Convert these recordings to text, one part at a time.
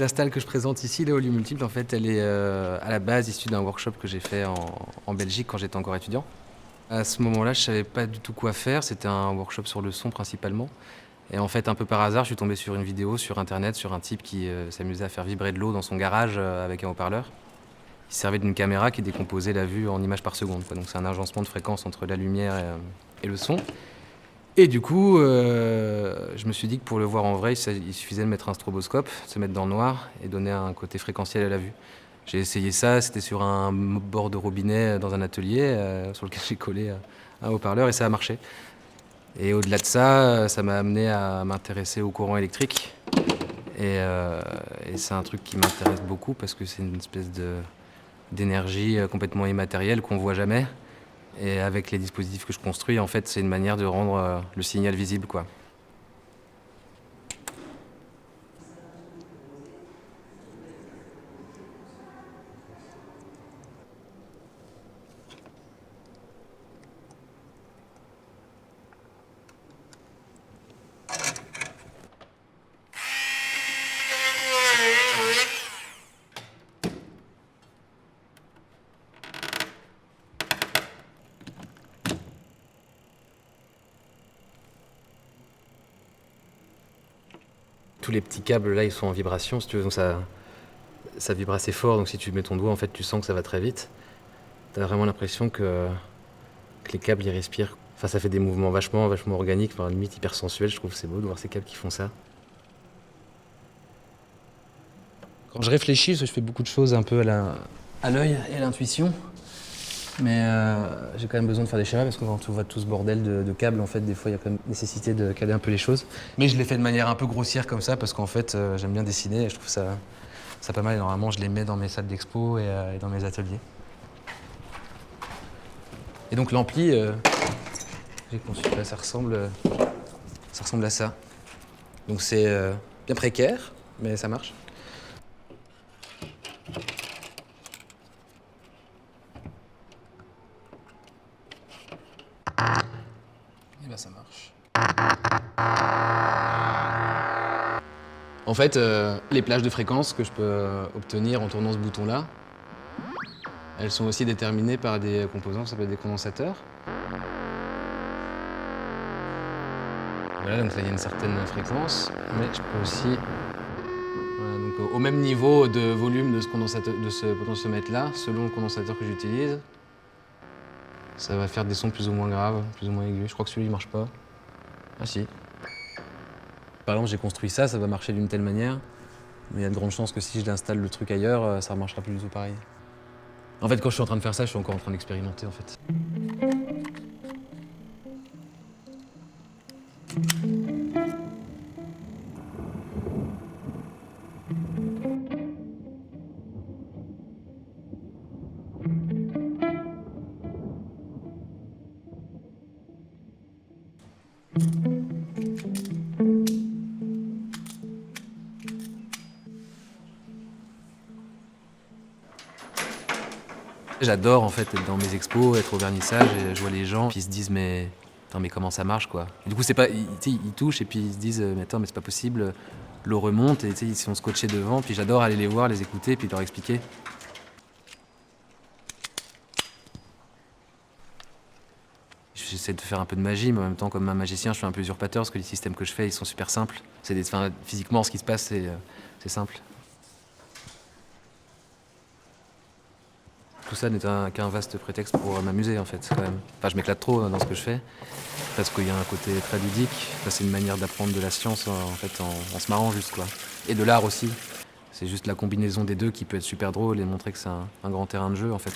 la stalle que je présente ici, là, au lieu multiple, en fait, elle est à la base issue d'un workshop que j'ai fait en Belgique quand j'étais encore étudiant. À ce moment-là, je savais pas du tout quoi faire. C'était un workshop sur le son principalement. Et en fait, un peu par hasard, je suis tombé sur une vidéo sur Internet sur un type qui s'amusait à faire vibrer de l'eau dans son garage avec un haut-parleur. Il servait d'une caméra qui décomposait la vue en images par seconde, quoi. Donc c'est un agencement de fréquence entre la lumière et le son. Et du coup, je me suis dit que pour le voir en vrai, il suffisait de mettre un stroboscope, de se mettre dans le noir et donner un côté fréquentiel à la vue. J'ai essayé ça, c'était sur un bord de robinet dans un atelier sur lequel j'ai collé un haut-parleur et ça a marché. Et au-delà de ça, ça m'a amené à m'intéresser au courant électrique. Et c'est un truc qui m'intéresse beaucoup parce que c'est une espèce d'énergie complètement immatérielle qu'on voit jamais. Et avec les dispositifs que je construis, en fait, c'est une manière de rendre le signal visible, quoi. Tous les petits câbles là, ils sont en vibration, si tu veux, donc ça vibre assez fort. Donc si tu mets ton doigt, en fait, tu sens que ça va très vite. T'as vraiment l'impression que les câbles, ils respirent. Enfin, ça fait des mouvements vachement organiques, enfin, limite hyper sensuels. Je trouve que c'est beau de voir ces câbles qui font ça. Quand je réfléchis, je fais beaucoup de choses un peu à l'œil et à l'intuition. Mais j'ai quand même besoin de faire des schémas parce que quand on voit tout ce bordel de câbles, en fait, des fois, il y a quand même nécessité de caler un peu les choses. Mais je l'ai fait de manière un peu grossière comme ça parce qu'en fait, j'aime bien dessiner et je trouve ça pas mal. Et normalement, je les mets dans mes salles d'expo et dans mes ateliers. Et donc l'ampli, j'ai conçu là, ça ressemble à ça. Donc c'est bien précaire, mais ça marche. Et ben ça marche. En fait, les plages de fréquences que je peux obtenir en tournant ce bouton-là, elles sont aussi déterminées par des composants qui s'appellent des condensateurs. Voilà, donc là il y a une certaine fréquence, mais je peux aussi, voilà, donc au même niveau de volume de ce potentiomètre-là, selon le condensateur que j'utilise, ça va faire des sons plus ou moins graves, plus ou moins aigus. Je crois que celui-là il marche pas. Ah si. Par exemple, j'ai construit ça, ça va marcher d'une telle manière, mais il y a de grandes chances que si je l'installe le truc ailleurs, ça ne marchera plus du tout pareil. En fait, quand je suis en train de faire ça, je suis encore en train d'expérimenter, en fait. J'adore en fait être dans mes expos, être au vernissage et je vois les gens qui se disent mais attends mais comment ça marche quoi. Et du coup c'est pas, ils touchent et puis ils se disent mais attends mais c'est pas possible, l'eau remonte et ils sont scotchés devant puis j'adore aller les voir, les écouter puis leur expliquer. J'essaie de faire un peu de magie mais en même temps comme un magicien je suis un peu usurpateur parce que les systèmes que je fais ils sont super simples. Physiquement ce qui se passe c'est simple. Tout ça n'est qu'un vaste prétexte pour m'amuser en fait quand même. Enfin je m'éclate trop dans ce que je fais parce qu'il y a un côté très ludique. Enfin, c'est une manière d'apprendre de la science en fait en se marrant juste quoi. Et de l'art aussi. C'est juste la combinaison des deux qui peut être super drôle et montrer que c'est un grand terrain de jeu en fait.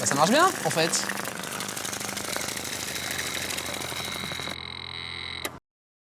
Ça marche bien en fait.